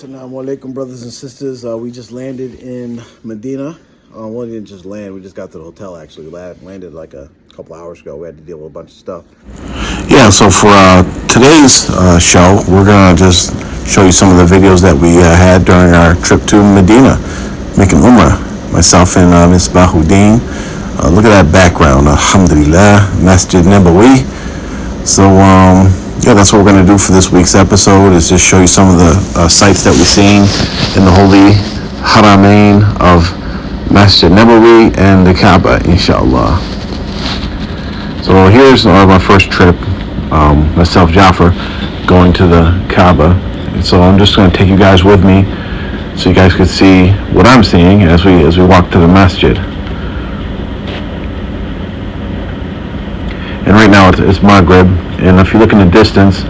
Assalamu alaikum, brothers and sisters. We just landed in Medina. Well, we didn't just land. We just got to the hotel, actually. We landed like a couple hours ago. We had to deal with a bunch of stuff. Yeah, so for today's show, we're going to just show you some of the videos that we had during our trip to Medina, making Umrah. Myself and Ms. Bahuddin. Look at that background. Alhamdulillah, Masjid Nabawi. So, yeah, that's what we're going to do for this week's episode, is just show you some of the sights that we've seen in the holy Haramain of Masjid Nabawi and the Kaaba, inshallah. So here's my first trip, myself, Jafar, going to the Kaaba. And so I'm just going to take you guys with me so you guys can see what I'm seeing as we walk to the masjid. And right now it's Maghrib, and if you look in the distance,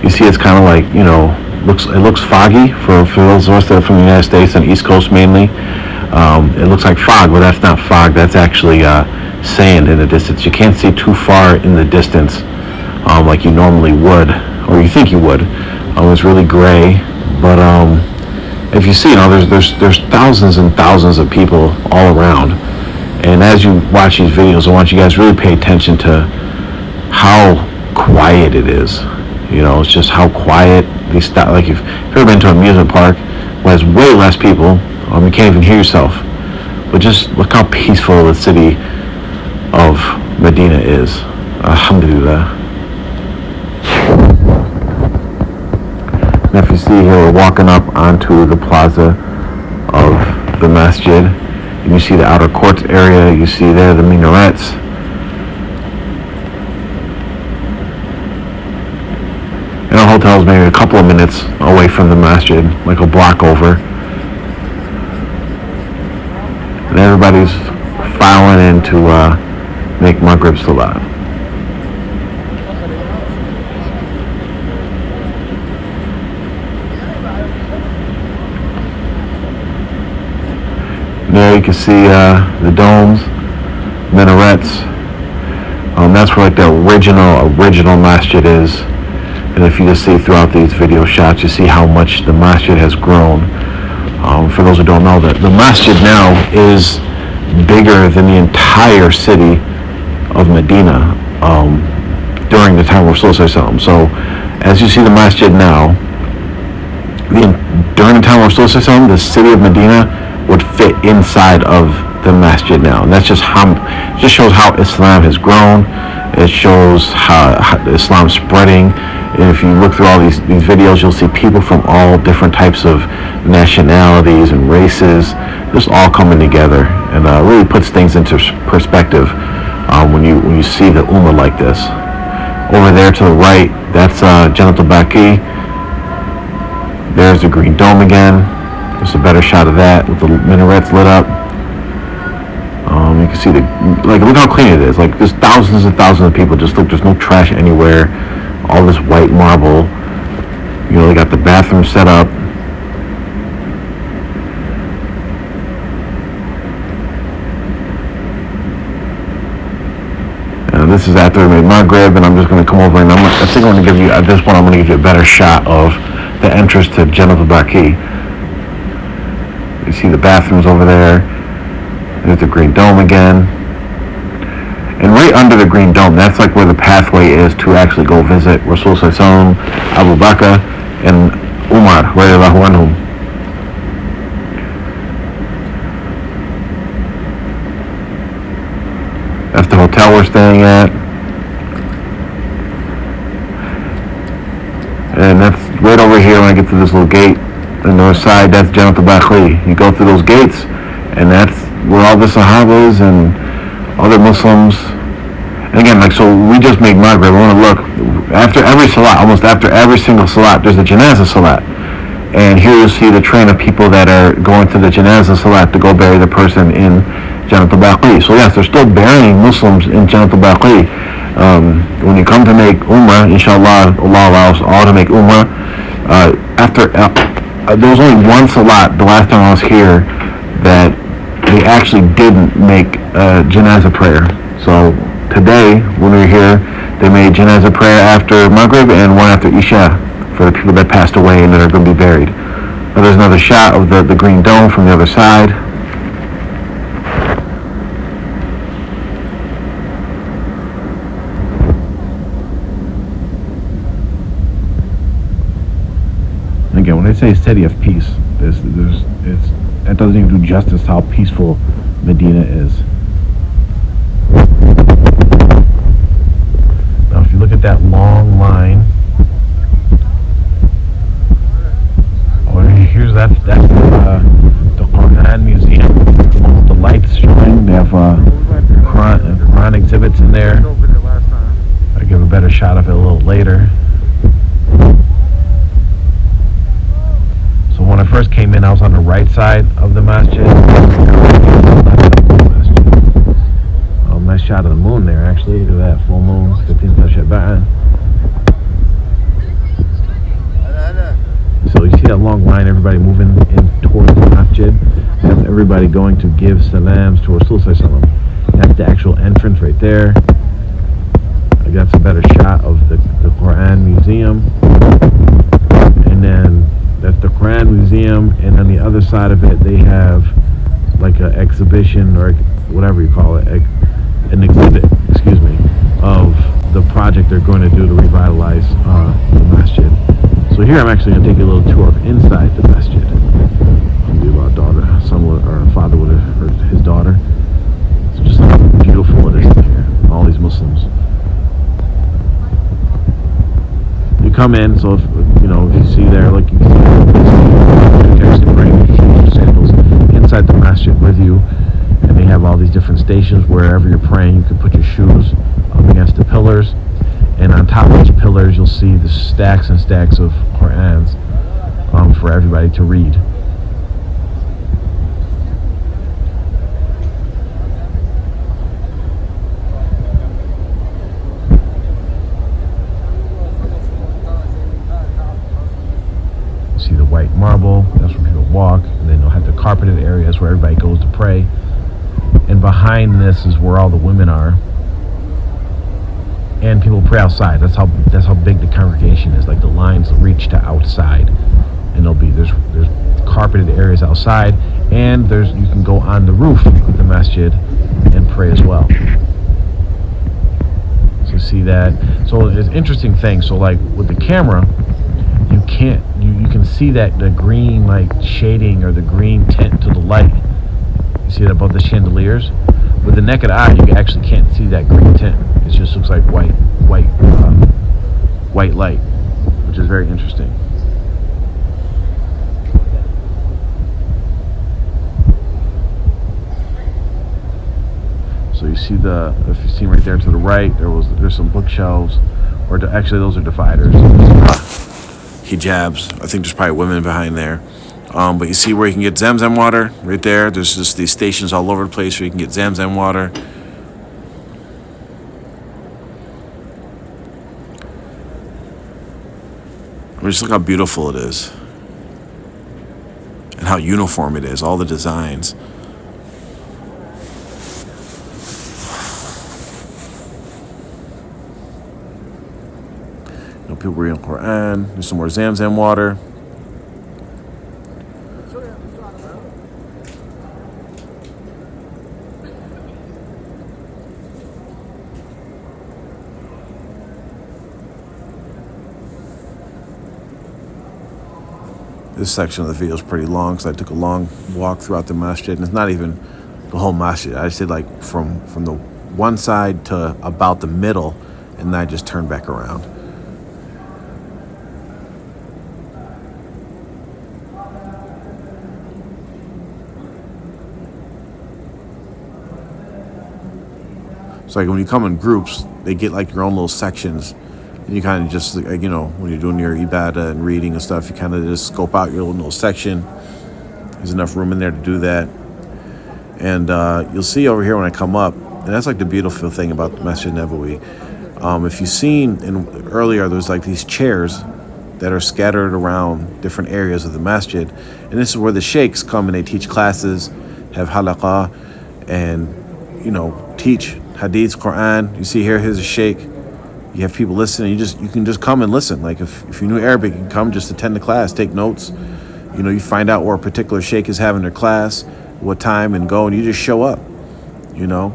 you see it's kind of like, you know, it looks foggy for those of us that are from the United States and East Coast mainly. It looks like fog, but that's not fog. That's actually sand in the distance. You can't see too far in the distance like you normally would, or you think you would. It's really gray, but if you see, you know, there's thousands and thousands of people all around. And as you watch these videos, I want you guys to really pay attention to how quiet it is. You know, it's just how quiet these like if you've ever been to an amusement park where there's way less people, you can't even hear yourself. But just look how peaceful the city of Medina is. Alhamdulillah. And if you see here, we're walking up onto the plaza of the masjid. And you see the outer courts area. You see there the minarets. And our hotel is maybe a couple of minutes away from the masjid, like a block over. And everybody's filing in to make Maghrib Salat. There you can see the domes, minarets. That's where like the original masjid is. And if you just see throughout these video shots, you see how much the masjid has grown. For those who don't know, that the masjid now is bigger than the entire city of Medina during the time of Rasulullah. So as you see the masjid now, during the time of Rasulullah, the city of Medina would fit inside of the masjid now. And that's just shows how Islam has grown. It shows how Islam's spreading. And if you look through all these videos, you'll see people from all different types of nationalities and races, just all coming together, and really puts things into perspective when you see the Ummah like this. Over there to the right, that's Jannat al-Baqi. There's the green dome again. Just a better shot of that with the minarets lit up. You can see look how clean it is. Like, there's thousands and thousands of people. Just look, there's no trash anywhere. All this white marble. You know, they got the bathroom set up. And this is after we made Maghrib, and I'm just going to come over and I think I'm going to give you, at this point, I'm going to give you a better shot of the entrance to Jannat al-Baqi. You see the bathrooms over there. There's the green dome again. And right under the green dome, that's like where the pathway is to actually go visit Rasulullah, Abu Bakr, and Umar, radiallahu anhum. That's the hotel we're staying at. And that's right over here when I get to this little gate. On the north side, that's Jannat al-Baqi. You go through those gates, and that's where all the Sahabas and other Muslims. And again, like, so we just make Maghrib. I want to look after every salat, almost after every single salat, there's a janazah salat. And here you'll see the train of people that are going to the janazah salat to go bury the person in Jannat al-Baqi. So yes, they're still burying Muslims in Jannat al-Baqi. When you come to make Umrah, inshallah, Allah allows all to make Umrah. There was only one salat the last time I was here that they actually didn't make janazah prayer. So today, when we were here, they made janazah prayer after Maghrib and one after Isha for the people that passed away and that are going to be buried. There's another shot of the green dome from the other side. And again, when I say city of peace, that doesn't even do justice to how peaceful Medina is. Now, if you look at that long line, that's the Quran Museum. The lights showing. They have Quran exhibits in there. I'll give a better shot of it a little later. So when I first came in, I was on the right side of the masjid. Nice shot of the moon there, actually. Look at that, full moon. 15th of Shaban. So you see that long line, everybody moving in towards the masjid. That's everybody going to give salams to Rasul Sallallahu. That's the actual entrance right there. That's a better shot of the Quran Museum. And then that's the Quran Museum, and on the other side of it they have like an exhibition, or whatever you call it, an exhibit, of the project they're going to do to revitalize the masjid. So here I'm actually going to take you a little tour of inside the masjid. I believe our daughter, or father would have heard his daughter. So just how beautiful it is here. All these Muslims. You come in, so if you see there, like you can see, you can actually bring your sandals inside the masjid with you, and they have all these different stations. Wherever you're praying, you can put your shoes up against the pillars. And on top of those pillars, you'll see the stacks and stacks of Qur'ans for everybody to read. You see the white marble, that's where people walk, and then you'll have the carpeted areas where everybody goes to pray. And behind this is where all the women are. And people pray outside. That's how big the congregation is. Like the lines reach to outside, and there's carpeted areas outside, and you can go on the roof of the masjid and pray as well. So see that. So it's an interesting thing. So like with the camera, you can see that the green like shading or the green tint to the light. You see it above the chandeliers. With the naked eye, you actually can't see that green tint. It just looks like white light, which is very interesting. So you see if you see right there to the right, there's some bookshelves, actually those are dividers. Hijabs. I think there's probably women behind there. But you see where you can get Zamzam water right there. There's just these stations all over the place where you can get Zamzam water. I mean, just look how beautiful it is. And how uniform it is, all the designs. People reading Quran. There's some more Zamzam water. This section of the video is pretty long because I took a long walk throughout the masjid, and it's not even the whole masjid. I did like from the one side to about the middle, and then I just turned back around. So like when you come in groups, they get like your own little sections. And you kind of just, when you're doing your ibadah and reading and stuff, you kind of just scope out your own little section. There's enough room in there to do that. And you'll see over here when I come up, and that's like the beautiful thing about the Masjid Nabawi. If you've seen earlier, there's like these chairs that are scattered around different areas of the masjid. And this is where the sheikhs come and they teach classes, have halaqah, and, teach hadiths, Quran. You see here's a sheikh. You have people listening. You can just come and listen. Like if you knew Arabic, you can come just attend the class, take notes, You know, you find out where a particular sheikh is having their class, what time, and go, and you just show up. You know,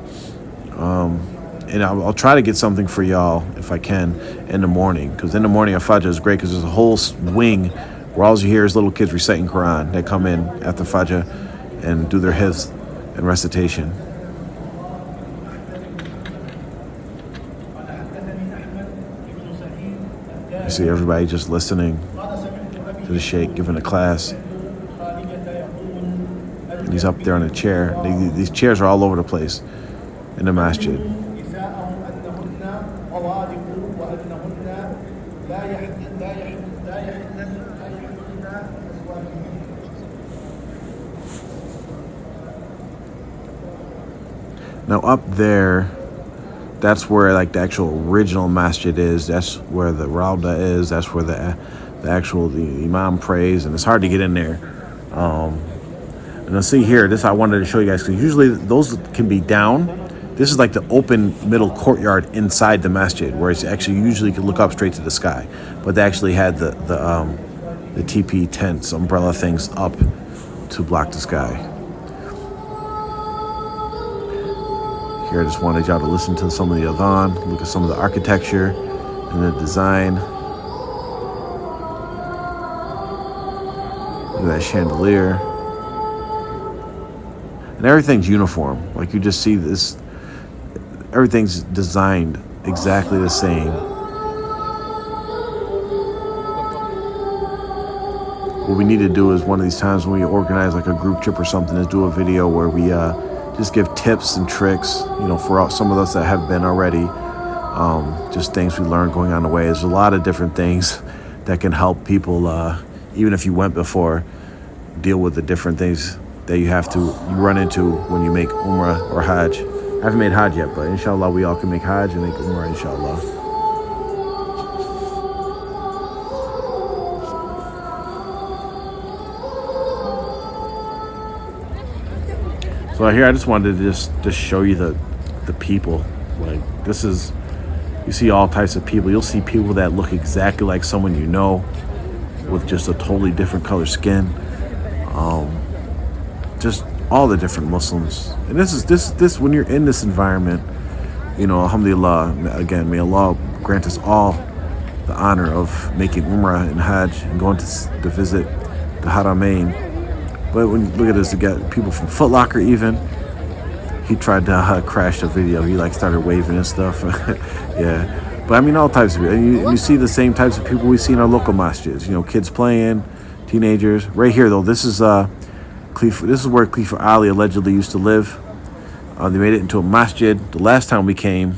and I'll try to get something for y'all if I can in the morning, because in the morning at Fajr is great because there's a whole wing where all you hear is little kids reciting Quran. They come in after Fajr and do their hifz and recitation. You see everybody just listening to the sheikh giving a class. And he's up there on a chair. These chairs are all over the place in the masjid. Now up there, that's where like the actual original masjid is. That's where the Rauda is. That's where the imam prays, and it's hard to get in there. And you'll see here, this I wanted to show you guys, because usually those can be down. This is like the open middle courtyard inside the masjid, where it's actually usually you can look up straight to the sky. But they actually had the TP tents, umbrella things up to block the sky. Here I just wanted y'all to listen to some of the adhan, look at some of the architecture and the design. Look at that chandelier. And everything's uniform. Like you just see this, everything's designed exactly the same. What we need to do is one of these times when we organize like a group trip or something, is do a video where we just give tips and tricks, you know, for some of us that have been already, just things we learned going on the way. There's a lot of different things that can help people, even if you went before, deal with the different things that you run into when you make Umrah or Hajj. I haven't made Hajj yet, but inshallah we all can make Hajj and make Umrah, inshallah. So here I just wanted to just show you the people. Like this is, you see all types of people. You'll see people that look exactly like someone you know, with just a totally different color skin. Just all the different Muslims. And this when you're in this environment, you know, alhamdulillah, again, may Allah grant us all the honor of making Umrah and Hajj and going to visit the Haramain. But when you look at this, you got people from Foot Locker even. He tried to crash the video. He like started waving and stuff. Yeah. But I mean, all types of people. And you see the same types of people we see in our local masjids. You know, kids playing, teenagers. Right here, though, this is where Khalifa Ali allegedly used to live. They made it into a masjid. The last time we came,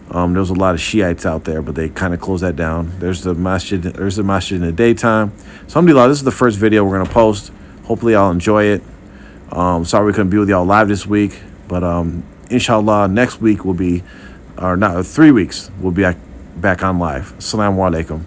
there was a lot of Shiites out there, but they kind of closed that down. There's the masjid in the daytime. So alhamdulillah, this is the first video we're going to post. Hopefully y'all enjoy it. Sorry we couldn't be with y'all live this week, but inshallah next week will be, or not, 3 weeks, we'll be back on live. Assalamu alaikum.